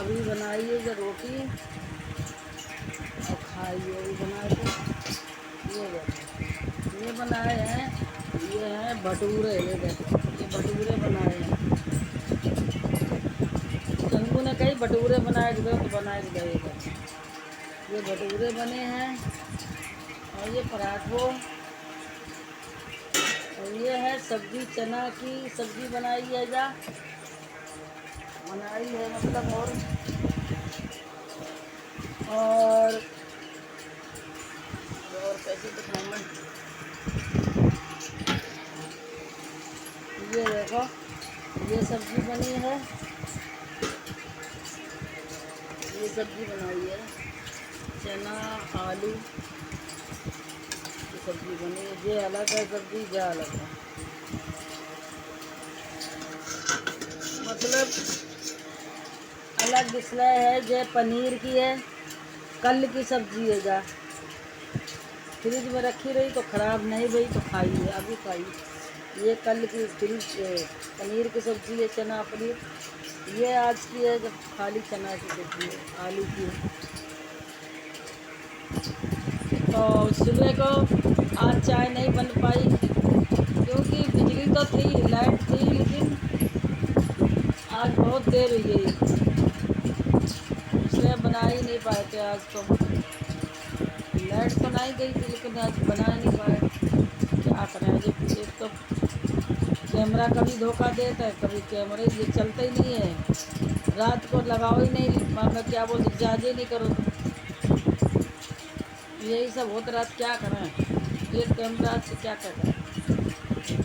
अभी बनाइए जो रोटी और खाइए। अभी बनाए थे ये देखो, ये बनाए हैं, ये हैं भटूरे। ये देखो, ये भटूरे बनाए हैं। चंगू ने कही भटूरे बनाए के दो तो बनाए के दो। ये देखो, ये भटूरे बने हैं और ये पराठों, और ये है सब्जी, चना की सब्जी बनाई है जा बनाई है मतलब। और कैसे दिखाऊँ मैं, ये देखो, ये सब्जी बनी है, ये सब्जी बनाई है, चना आलू की सब्जी बनी है। ये अलग है सब्जी, ये अलग है, मतलब अलग डिशलाय है। ये पनीर की है, कल की सब्जी है जा, फ्रिज में रखी रही तो ख़राब नहीं भई तो खाइए, अभी खाइए। ये कल की पनीर की सब्ज़ी है, चना पनीर। ये आज की है जब खाली चना की सब्ज़ी है, आलू की है। तो सुबह को आज चाय नहीं बन पाई क्योंकि बिजली तो थी, लाइट थी, लेकिन आज बहुत देर हुई है, इसलिए बना ही नहीं पाए थे आज। तो लाइट तो नहीं गई थी लेकिन आज बना नहीं पाए, क्या करें। एक तो कैमरा कभी धोखा देता है, कभी कैमरे ये चलता ही नहीं है, रात को लगाओ ही नहीं, मैं क्या बोलते चार्ज ही नहीं करो तो यही सब होता रात। क्या करें, एक कैमरा से क्या करें,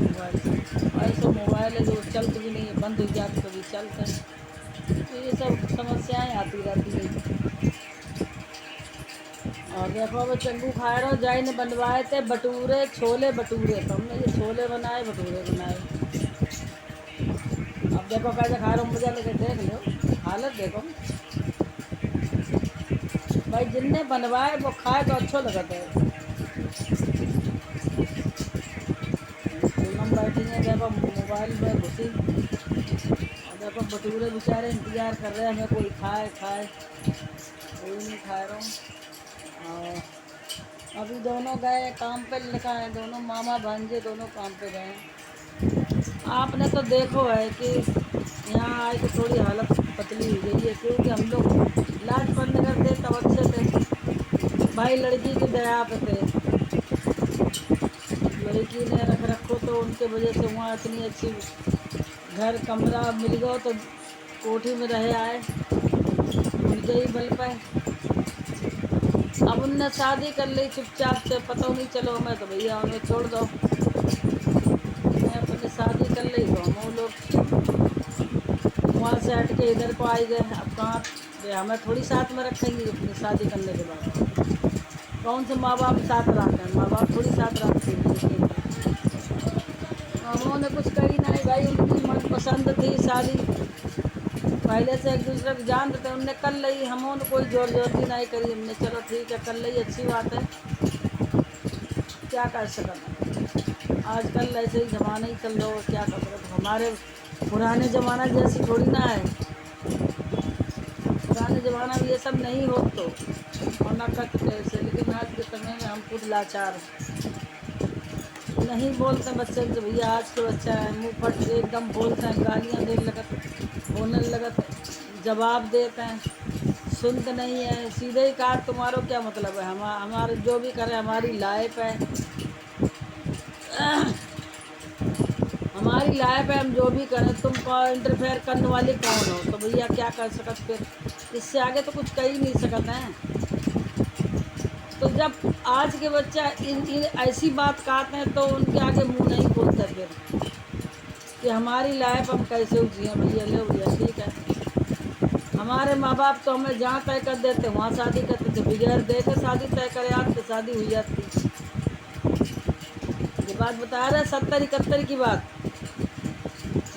मोबाइल से ऐसा मोबाइल है जो चलते भी नहीं है, बंद हो जाते कभी चलता है, तो ये सब समस्याएं आती रहती है। और देखो वो चंगू खा रहा, जाई ने बनवाए थे भटूरे, छोले भटूरे, तो हमने ये छोले बनाए, भटूरे बनाए। अब देखो कैसे खा रहा हूँ, मजा लेके देख लो, हालत देखो भाई, जिनने बनवाए वो खाए तो अच्छा लगता है। पूनम बैठी है देखो मोबाइल में घुसी, और देखो भटूरे बेचारे इंतज़ार कर रहे हैं हमें, कोई खाए खाए, कोई नहीं खा रहा हूँ। और अभी दोनों गए काम पे, लिखा है दोनों मामा भांजे दोनों काम पे गए। आपने तो देखो है कि यहाँ आए तो थोड़ी हालत पतली हो गई है, क्योंकि हम लोग लाजपत नगर थे तब अच्छे थे भाई, लड़की की दया पे थे, लड़की ने रखो तो उनके वजह से वहाँ इतनी अच्छी घर कमरा मिल गया, तो कोठी में रहे आए, उनके ही बल पाए। अब उनने शादी कर ली चुपचाप से, पता नहीं चलो मैं तो भैया उन्हें छोड़ दो, मैं अपने शादी कर ली तो हम लोग वहाँ से हट के इधर को आई गए। अब कहाँ हमें थोड़ी साथ में रखेंगे अपनी शादी करने के बाद, कौन से माँ बाप साथ रखते हैं, माँ बाप थोड़ी साथ रखते हैं। उन्होंने कुछ कही नहीं भाई, उनकी मन पसंद थी शादी, पहले से एक दूसरे को जानते थे, उनने कर ली, हमने कोई जोर जोरती नहीं करी, हमने चलो ठीक है कर ली, अच्छी बात है, क्या कर सकते। आजकल ऐसे ही ज़माना ही चल रहा हो, क्या कर सकते। हमारे पुराने ज़माना जैसे थोड़ी ना है, पुराने ज़माना में ये सब नहीं हो तो और न करते ऐसे, लेकिन आज के समय में हम खुद लाचार नहीं बोलते बच्चे से, भैया आज के बच्चा है मुँह फट एकदम बोलते हैं, गालियाँ देने लगत, बोलने लगत, जवाब देते हैं, सुनते नहीं है, सीधे ही कहा तुम्हारा क्या मतलब है, हमारे जो भी करें हमारी लाइफ है, हमारी लाइफ है, हम जो भी करें, तुम इंटरफेयर करने वाले कौन हो, तो भैया क्या कर सकते, फिर इससे आगे तो कुछ कर ही नहीं सकते हैं। तो जब आज के बच्चा इन ऐसी बात कहते हैं तो उनके आगे मुंह नहीं खोलते फिर कि हमारी लाइफ हम कैसे जिए। भैया ले भैया ठीक है, हमारे माँ बाप तो हमें जहाँ तय कर देते वहाँ शादी करते थे, बगैर देखे शादी तय करे आते शादी हुई जाती। ये बात बता रहे 70-71 की बात,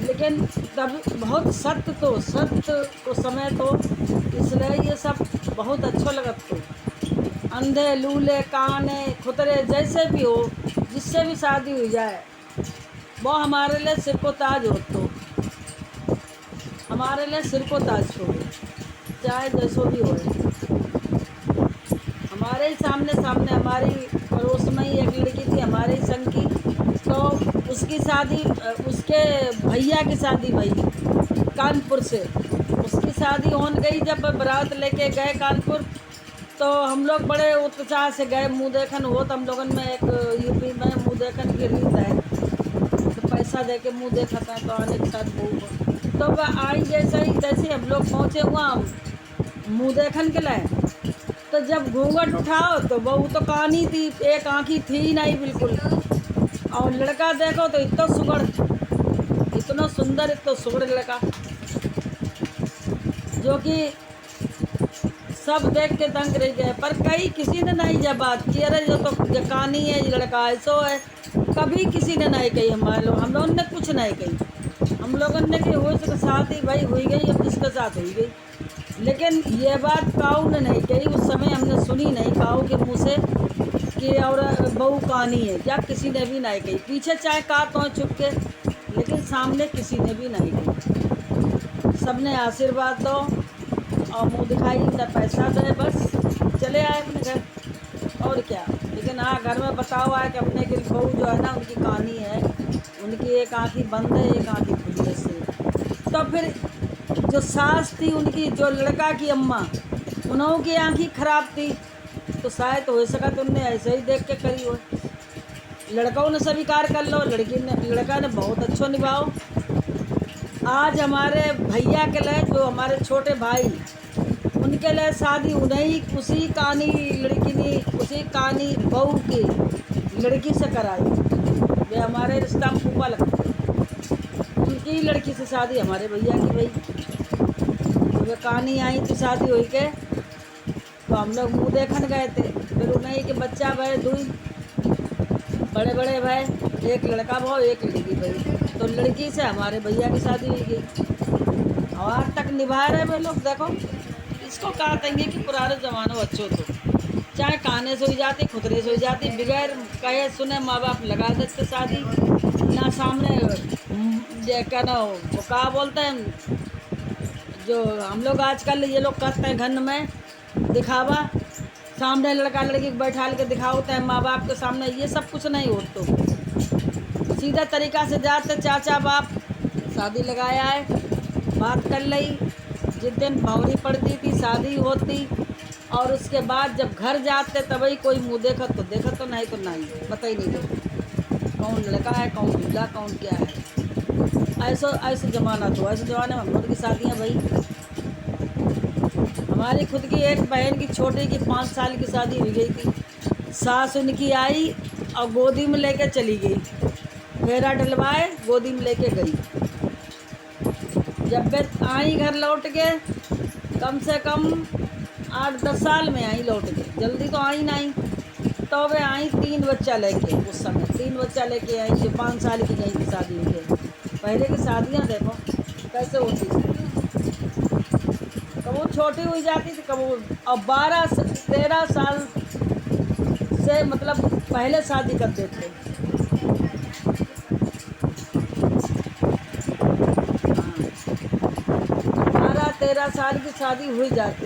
लेकिन तब बहुत सत्य को समय तो इसलिए ये सब बहुत अच्छा लगत तो, अंधे लूले काने खुतरे जैसे भी हो, जिससे भी शादी हो जाए वो हमारे लिए सिर को ताज हो, तो हमारे लिए सिर को ताज छोड़ो। चाहे जैसो भी हो। हमारे ही सामने हमारी पड़ोस में ही एक लड़की थी हमारे ही संग की, तो उसकी शादी उसके भैया की शादी भई कानपुर से। उसकी शादी होने गई, जब बारात लेके गए कानपुर, तो हम लोग बड़े उत्साह से गए। मुँह देखन हो तो हम लोगन में एक यूपी में मुँह देखन की रीत है, तो पैसा दे के मुँह देखा था तो आने के साथ बहू को। तो वह आई जैसे हम लोग पहुँचे हुआ मुँह देखन के लिए, तो जब घूंघट उठाओ तो बहू तो कानी थी, एक आँखी थी ही नहीं बिल्कुल। और लड़का देखो तो इतना सुगड़, इतना सुंदर, इतना सुगड़ लड़का, जो कि सब देख के दंग रह गए। पर कहीं किसी ने नहीं जब बात की, अरे जो तो जकानी है, ये लड़का ऐसो है, कभी किसी ने नहीं कही। हम लोगों ने कुछ नहीं कही। हम लोगों ने कि हो सके शादी भाई हुई गई, अब जिसके साथ हुई गई। लेकिन ये बात काऊ ने नहीं कही, उस समय हमने सुनी नहीं काऊ के मुँह से कि और बहू कहानी है, क्या किसी ने भी नहीं कही। पीछे चाहे कहा तो चुप के, लेकिन सामने किसी ने भी नहीं कही। सबने आशीर्वाद दो और मुँह दिखाई, ना पैसा दे, बस चले आए अपने घर, और क्या। लेकिन हाँ, घर में बताओ आए कि अपने की बहू जो है ना, उनकी कहानी है, उनकी एक आँखी बंद है, एक आँखी खुली है से। तो फिर जो सास थी उनकी, जो लड़का की अम्मा, उन्हों की आँखी खराब थी, तो शायद हो सका तो उनने ऐसे ही देख के करी हो। लड़कों ने स्वीकार कर लो, लड़का ने बहुत अच्छा निभाओ। आज हमारे भैया के लिए, जो हमारे छोटे भाई, उनके लिए शादी उन्हीं उसी कहानी लड़की ने, उसी कहानी बहू की लड़की से कराई। वे हमारे रिश्ता में फूफा लगते, उनकी लड़की से शादी हमारे भैया की भई। वे कहानी आई तो शादी हुई के, तो हम लोग मुँह देखन गए थे। फिर उन्हीं के बच्चा भाई, दुई बड़े बड़े भाई, एक लड़का भाव एक लड़की भाई, तो लड़की से हमारे भैया की शादी हुई गई। और आज तक निभा रहे वे लोग। देखो, इसको कहा देंगे कि पुराने ज़मानों अच्छो तो, चाहे काने से हो जाती, खुदरे से हो जाती, बगैर कहे सुने माँ बाप लगा देते शादी, ना सामने क्या ना वो कहा बोलते हैं, जो हम लोग आजकल ये लोग करते हैं घन में दिखावा, सामने लड़का लड़की को बैठा के दिखाते हैं माँ बाप के सामने। ये सब कुछ नहीं हो, तो सीधा तरीका से जाते, चाचा बाप शादी लगाया है, बात कर ली, जिस दिन भौरी पड़ती थी शादी होती, और उसके बाद जब घर जाते तभी कोई मुँह देखा तो नहीं तो नहीं, पता ही नहीं दे कौन लड़का है, कौन दूल्हा, कौन क्या है। ऐसा ज़माना तो, ऐसे ज़माने में हम लोग की शादियाँ भाई। हमारी खुद की एक बहन की छोटी की 5 साल की शादी हो गई थी। सास उनकी आई और गोदी में लेके चली गई, फेरा डलवाए, गोदी में लेके गई। जब वे आई घर लौट के, कम से कम 8-10 साल में आई लौट के, जल्दी तो आई नहीं। तो वे आई 3 बच्चा लेके, उस समय 3 बच्चा लेके आई, जो 5 साल की गई थी शादी में। पहले की शादियाँ देखो कैसे होती थी, कब वो छोटी हुई जाती थी, कब वो, और 12-13 साल से मतलब पहले शादी कर देते। 12-13 साल की शादी हुई जाती,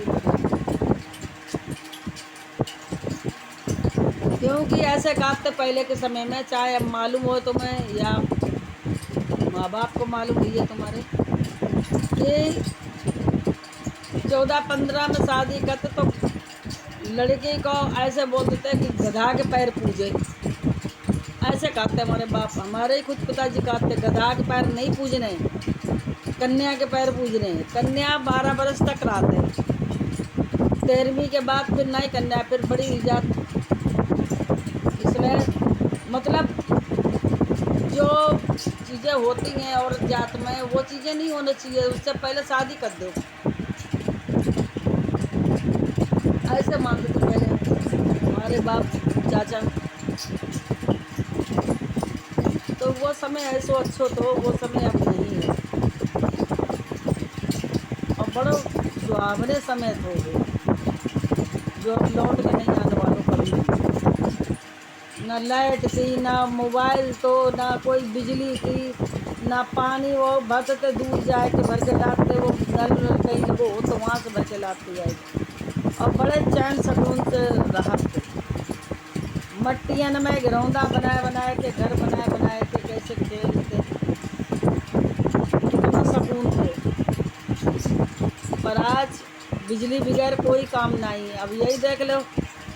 क्योंकि ऐसे काटते पहले के समय में, चाहे अब मालूम हो तुम्हें या माँ बाप को मालूम है तुम्हारे, कि 14-15 में शादी करते तो लड़की को ऐसे बोलते थे कि गधा के पैर पूजे। ऐसे कहते हमारे बाप, हमारे ही खुद पिताजी कहते, गधा के पैर नहीं पूजने, कन्या के पैर पूजने। कन्या 12 बरस तक रहते, 13वीं के बाद फिर नहीं कन्या, फिर बड़ी इजात। इसलिए मतलब जो चीज़ें होती हैं और जात में, वो चीज़ें नहीं होनी चाहिए, उससे पहले शादी कर दो। ऐसे मानते थे पहले हमारे बाप चाचा। तो वो समय ऐसो अच्छो तो, वो समय अब नहीं है, और बड़ो सुहावने समय हो गए, जो अब लौट के नहीं आने वालों कभी। ना लाइट थी, ना मोबाइल, तो ना कोई बिजली थी, ना पानी वो भरते दूर जाए के भर के लाते, वो नल वल कहीं लगो हो तो वहाँ से भर के लाते जाए। और बड़े चैन सुकून से रहते। मट्टियन में घरौंदा बनाए बनाए के, घर बनाए बनाए के कैसे खेलते, कितना सुकून थे। पर आज बिजली बगैर कोई काम नहीं। अब यही देख लो,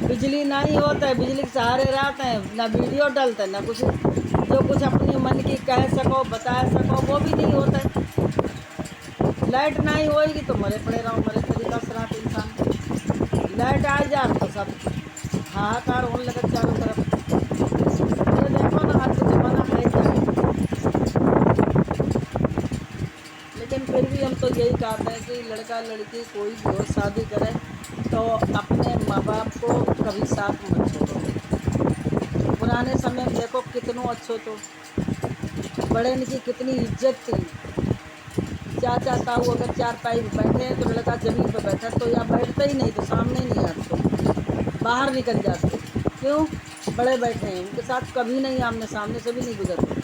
बिजली नहीं होता है, बिजली के सहारे रहते हैं, ना वीडियो डलते ना कुछ, जो कुछ अपनी मन की कह सको बता सको वो भी नहीं होता है। लाइट नहीं होएगी तो मरे पड़े रहो, मरे तरीका से रात इंसान। लाइट आ जाए तो सब हाहाकार होने लगे चारों तरफ। ये देखो ना, आज का जमाना है क्या। लेकिन फिर भी हम तो यही कहते हैं कि लड़का लड़की कोई भी हो, शादी करे तो अपने माँ बाप को कभी साथ मत छोड़ो। पुराने समय में देखो कितनों अच्छो तो बड़े की कितनी इज्जत थी। चाचा ताऊ अगर चार पाई बैठे हैं तो लड़का जमीन पर बैठा तो या बैठते ही नहीं, तो सामने नहीं आते, बाहर निकल जाते। क्यों? बड़े बैठे हैं, उनके साथ कभी नहीं आमने सामने से भी नहीं गुजरते।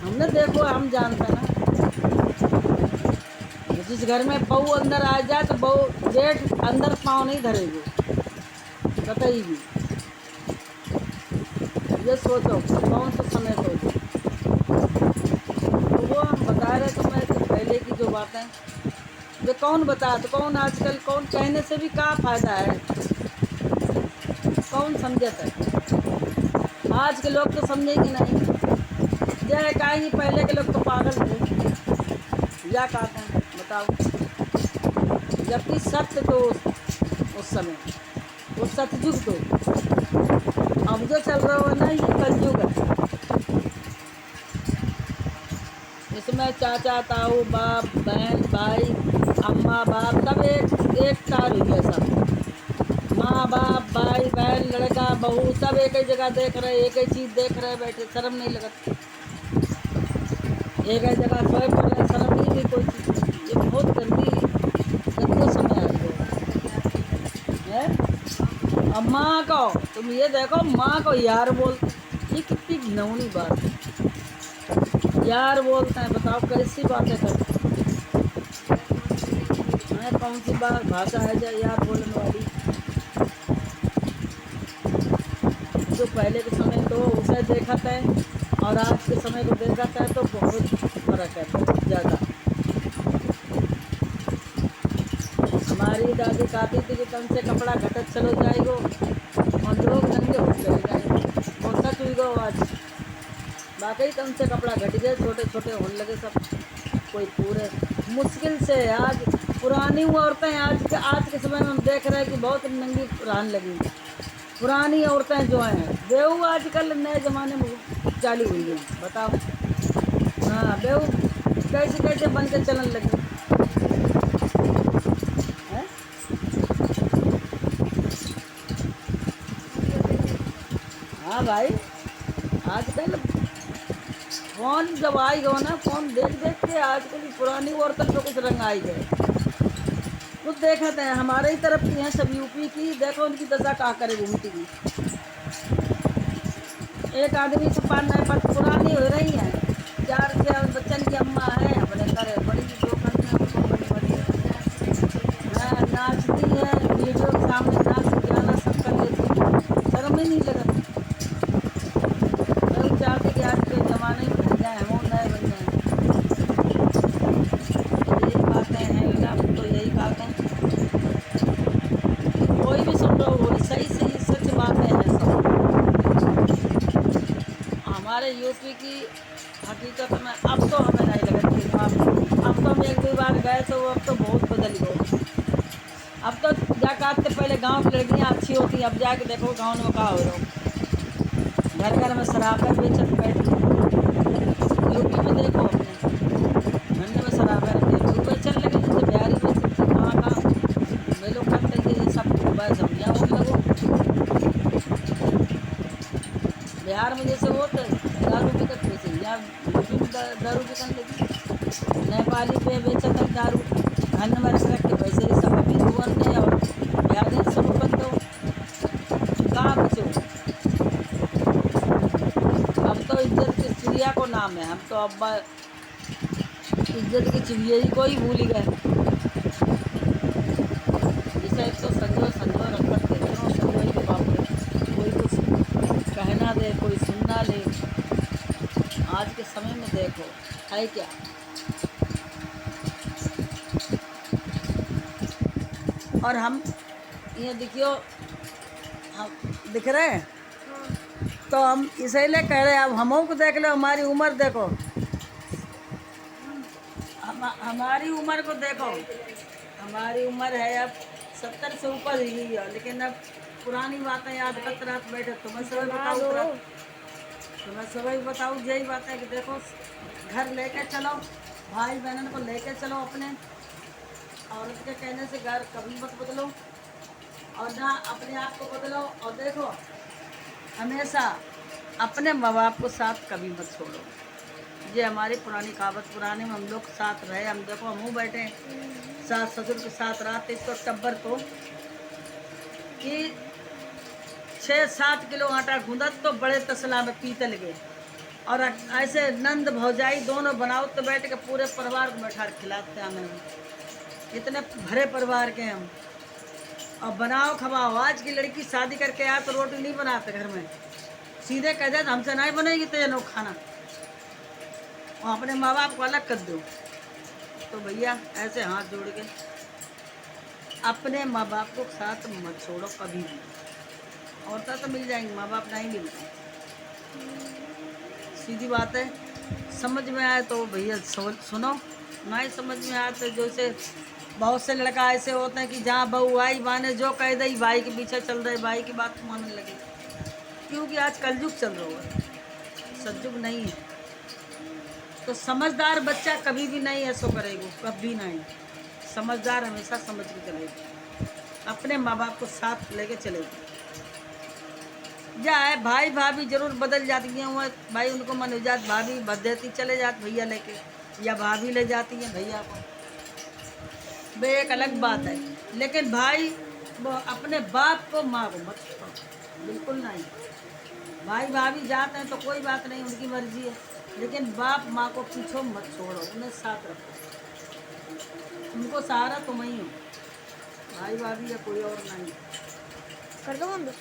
हमने देखो, हम जानते हैं ना। जिस घर में बहू अंदर आ जाए तो बहू गेट अंदर पाँव नहीं धरेगी कतई भी। ये सोचो कौन सा समय सोचो। तो वो हम बता रहे तुम्हें कि पहले की जो बातें, जो कौन बता, तो कौन आजकल, कौन कहने से भी क्या फ़ायदा है, कौन समझता है। आज के लोग तो समझेंगे नहीं। जय कहेंगे पहले के लोग तो पागल थे, या कहते हैं बताओ। जबकि सत्य तो उस समय वो सतयुग तो, अब जो चल रहा है ना ये कलयुग है। इसमें चाचा ताऊ बाप बहन भाई अम्मा बाप सब एक तार हो गया। सब माँ बाप भाई बहन लड़का बहू सब एक ही जगह देख रहे, एक ही चीज़ देख रहे बैठे, शर्म नहीं लगती। एक ही जगह सोए पड़ रहे, शर्म नहीं थी कोई चीज़। ये बहुत गंदे समय आ गया है। अब माँ को तुम ये देखो, माँ को यार बोल, ये कितनी घिनौनी बात है। यार बोलते हैं, बताओ कैसी बातें करते हैं। कौन सी बात भाषा है जो यार बोलने वाली। जो पहले के समय तो उसे देखा था और आज के समय को देखा था तो बहुत फर्क है, बहुत ज़्यादा। हमारी दादी कहती थी कि तन से कपड़ा घटत चलो जाएगो और लोग नंगे हो चले जाएंगे। और सच हुई गो आज, वाकई तन से कपड़ा घट गए, छोटे छोटे होने लगे सब। कोई पूरे मुश्किल से आज पुरानी औरतें आज के समय में हम देख रहे हैं कि बहुत नंगी रहने लगी। पुरानी औरतें जो हैं बेहू आजकल नए ज़माने में चालू हुई हैं, बताओ। हाँ, बेहू कैसे कैसे बन के चलने लगी है। हाँ भाई, आजकल फ़ोन जब आई गो ना, फ़ोन देख देख के आजकल पुरानी औरतों पे कुछ रंग आई गए। कुछ देखा था हमारे ही तरफ की हैं सब, यूपी की। देखो उनकी दशा क्या करे घूमती की। एक आदमी से पान नहीं पर पुरानी हो रही है, चार चार बच्चन की अम्मा है, अपने करे बड़ी जो करती है उसको बड़ी बड़ी है, नाचती है वीडियो के सामने, नाच गाना सब कर लेती, शर्म ही नहीं लगा। लोग चाहते कि आज के ज़माने में बन जाए, हम नए बन जाए। यही बातें हैं लोग तो, यही बातें कोई भी सुन रहा हो, सही सही सच बातें हैं सब। हमारे यूपी की हकीकत में अब तो हमें नहीं लगती। अब तो हम एक दो बार गए तो अब तो बहुत बदल गए। अब तो जाकर पहले गांव की लड़कियां अच्छी होती, अब जाके देखो गांव में कहा हो रहा हो, घर घर में शराबें बेचत बैठ। यूपी में देखो अपने धंधे में शराबें रखते बेचने लगे, जैसे बिहारी बेचते कहाँ वे लोग करते हैं ये सब बस समझा होने लगो। बिहार में जैसे होते दारू बिकट बेचे, या यूपी में दारू बिकन लगी। नेपाली पे बेचत है दारू, धन में रख के पैसे ही सब अपनी दुकान ने, और बिहारी सब बंद दो, कहाँ बचो। अब तो इज्जत की चिड़िया को ना नाम है, हम तो अब्बा इज्जत की चिड़िया ही कोई भूल ही गए। जैसे एक तो संजो संजो रखत थे, क्यों संजो ही के बाप रे, कोई कुछ कहना दे, कोई सुनना ले। आज के समय में देखो है क्या, और हम ये देखियो, हम दिख रहे हैं तो हम इसीलिए कह रहे हैं, अब हमों को देख लो, हमारी उम्र देखो, हमारी उम्र को देखो, हमारी उम्र है अब 70 से ऊपर ही है, लेकिन अब पुरानी बातें याद करते रात बैठे। तुम्हें सब बताऊँ, तुम्हें सभी बताऊँ यही बात है कि देखो, घर लेके चलो, भाई बहन को लेके चलो, अपने औरत के कहने से घर कभी मत बदलो, और ना अपने आप को बदलो। और देखो, हमेशा अपने माँ बाप को साथ कभी मत छोड़ो। ये हमारी पुरानी कहावत, पुराने में हम लोग साथ रहे, हम देखो हम बैठे सास ससुर के साथ रात 1 अक्टूबर को कि 6-7 किलो आटा गूंदत तो बड़े तसला में पीतल गए, और ऐसे नंद भौजाई दोनों बनाओ तो बैठ के पूरे परिवार को बैठा खिलाते हमें, इतने भरे परिवार के हम। और बनाओ खवाओ, आज की लड़की शादी करके आ तो रोटी नहीं बनाते घर में, सीधे कह दे हमसे नहीं बनेगी तो ये नो खाना, और अपने माँ बाप को अलग कर दो। तो भैया ऐसे हाथ जोड़ के अपने माँ बाप को साथ मत छोड़ो कभी भी। औरतें तो मिल जाएंगी, माँ बाप नहीं मिलते, सीधी बात है। समझ में आए तो भैया सुनो, नहीं समझ में आए तो जैसे बहुत से लड़का ऐसे होते हैं कि जहाँ बहू आई बाने जो कह दे भाई के पीछे चल रहे, भाई की बात मानने लगे, क्योंकि आज कलयुग चल रहा है, सतयुग नहीं है। तो समझदार बच्चा कभी भी नहीं ऐसा करेगा, कभी नहीं। समझदार हमेशा समझ के चलेगी, अपने माँ बाप को साथ लेके चलेगी। जाए भाई भाभी जरूर बदल जाती हैं, वो भाई उनको मन हो जात, भाभी बदलती चले जात भैया लेके, या भाभी ले जाती हैं भैया को, वे एक अलग बात है। लेकिन भाई वो अपने बाप को माँ को मत छोड़ो, बिल्कुल नहीं। भाई भाभी जाते हैं तो कोई बात नहीं, उनकी मर्जी है, लेकिन बाप माँ को पीछो मत छोड़ो, उन्हें साथ रखो, उनको सहारा तुम ही हो, भाई भाभी या कोई और नहीं। कर दो बंद।